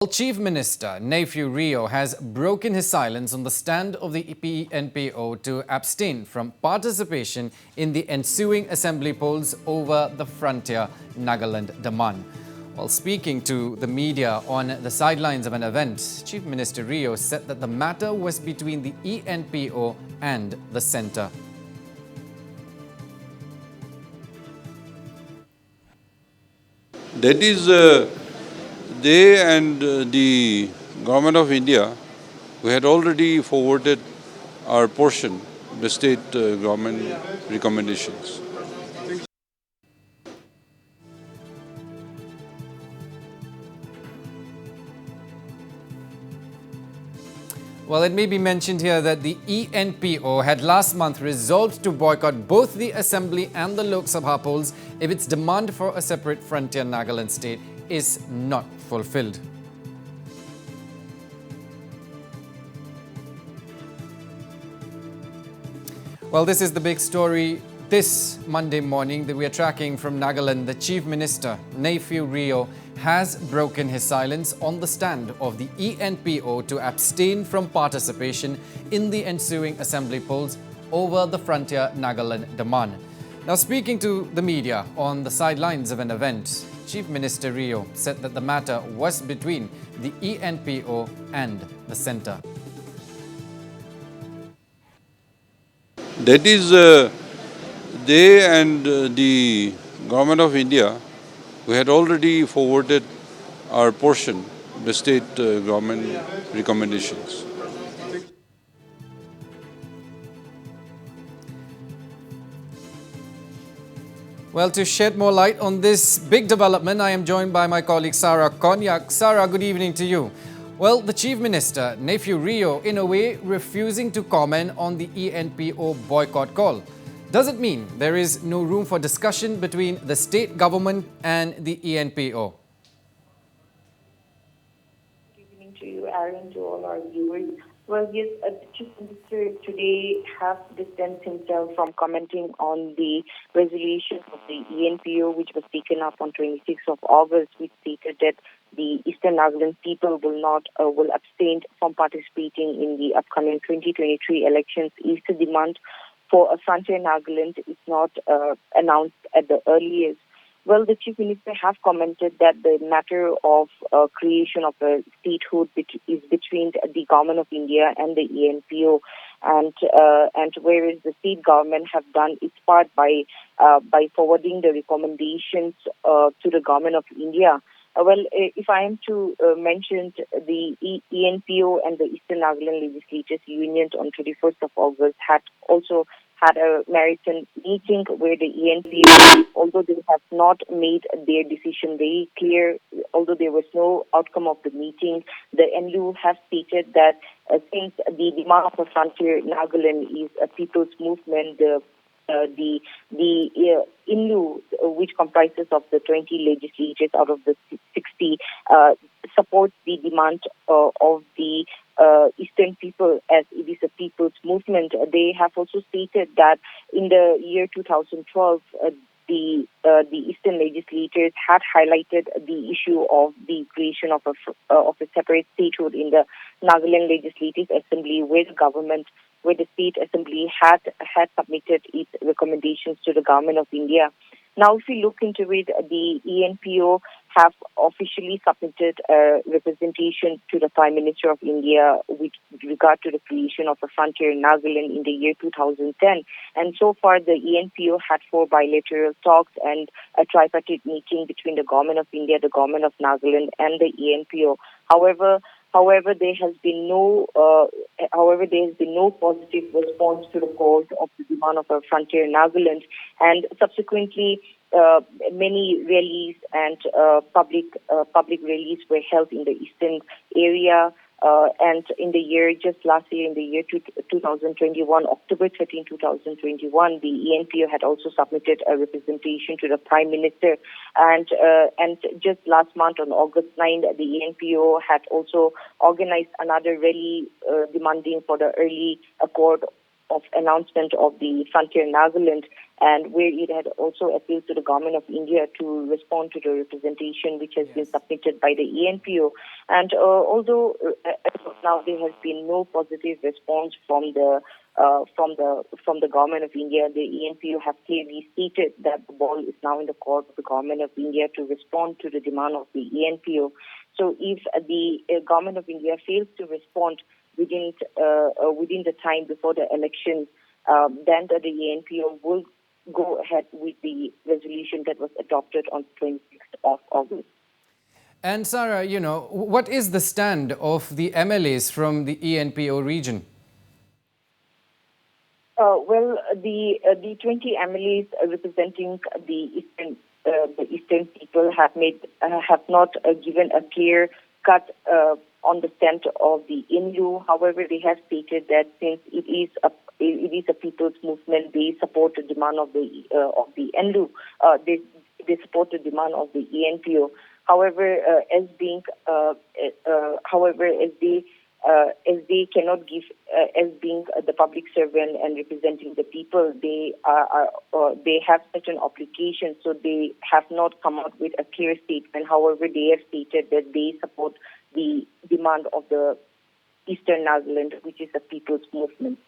Well, Chief Minister Neiphiu Rio has broken his silence on the stand of the ENPO to abstain from participation in the ensuing assembly polls over the Frontier Nagaland demand. While speaking to the media on the sidelines of an event, Chief Minister Rio said that the matter was between the ENPO and the centre. That is, they and the Government of India, we had already forwarded our portion, the state government recommendations. Well, it may be mentioned here that the ENPO had last month resolved to boycott both the Assembly and the Lok Sabha polls if its demand for a separate Frontier Nagaland state is not fulfilled. Well, this is the big story this Monday morning that we are tracking from Nagaland. The Chief Minister, Neiphiu Rio, has broken his silence on the stand of the ENPO to abstain from participation in the ensuing assembly polls over the Frontier Nagaland demand. Now, speaking to the media on the sidelines of an event, Chief Minister Rio said that the matter was between the ENPO and the centre. That is, they and the Government of India, we had already forwarded our portion, the state government recommendations. Well, to shed more light on this big development, I am joined by my colleague Sarah Konyak. Sarah, good evening to you. Well, the Chief Minister, Neiphiu Rio, in a way refusing to comment on the ENPO boycott call. Does it mean there is no room for discussion between the state government and the ENPO? Good evening to you, Aaron, to all our viewers. Well, yes, the Chief Minister today has distanced himself from commenting on the resolution of the ENPO, which was taken up on 26th of August, which stated that the Eastern Nagaland people will abstain from participating in the upcoming 2023 elections if the demand for a Frontier Nagaland is not announced at the earliest. Well, the Chief Minister has commented that the matter of creation of a statehood is between the Government of India and the ENPO, and whereas the state government have done its part by forwarding the recommendations to the Government of India. Well, if I am to mention the ENPO and the Eastern Nagaland Legislators Union on 21st of August had also had a marathon meeting where the ENPO, although they have not made their decision very clear, although there was no outcome of the meeting, the NLU has stated that since the demand of the Frontier Nagaland is a people's movement, the INLU, which comprises of the 20 legislators out of the 60, supports the demand of the Eastern people as it is a people's movement. They have also stated that in the year 2012, the Eastern legislators had highlighted the issue of the creation of a separate statehood in the Nagaland Legislative Assembly, where the state assembly had submitted its recommendations to the Government of India. Now, if we look into it, the ENPO have officially submitted a representation to the Prime Minister of India with regard to the creation of a Frontier Nagaland in the year 2010. And so far, the ENPO had 4 bilateral talks and a tripartite meeting between the Government of India, the Government of Nagaland, and the ENPO. However, there has been no positive response to the calls of the demand of a Frontier Nagaland, and subsequently, many rallies and public rallies were held in the eastern area. And in the year, just last year, in the year 2021, October 13, 2021, the ENPO had also submitted a representation to the Prime Minister. And just last month, on August 9, the ENPO had also organized another rally demanding for the early accord of announcement of the Frontier Nagaland. and where it had also appealed to the Government of India to respond to the representation which has been submitted by the ENPO. And although as of now there has been no positive response from the Government of India, the ENPO have clearly stated that the ball is now in the court of the Government of India to respond to the demand of the ENPO. So if the Government of India fails to respond within the time before the election, then the ENPO will go ahead with the resolution that was adopted on 26th of August. And Sarah, what is the stand of the MLAs from the ENPO region? Well, the 20 MLAs representing the eastern people have not given a clear cut on the stand of the ENLU. However, they have stated that since it is a people's movement, they support the demand of the ENLU. They support the demand of the ENPO. However, as they cannot give, as being the public servant and representing the people, they have certain obligations, so they have not come out with a clear statement. However, they have stated that they support the demand of the Eastern Nagaland, which is a people's movement.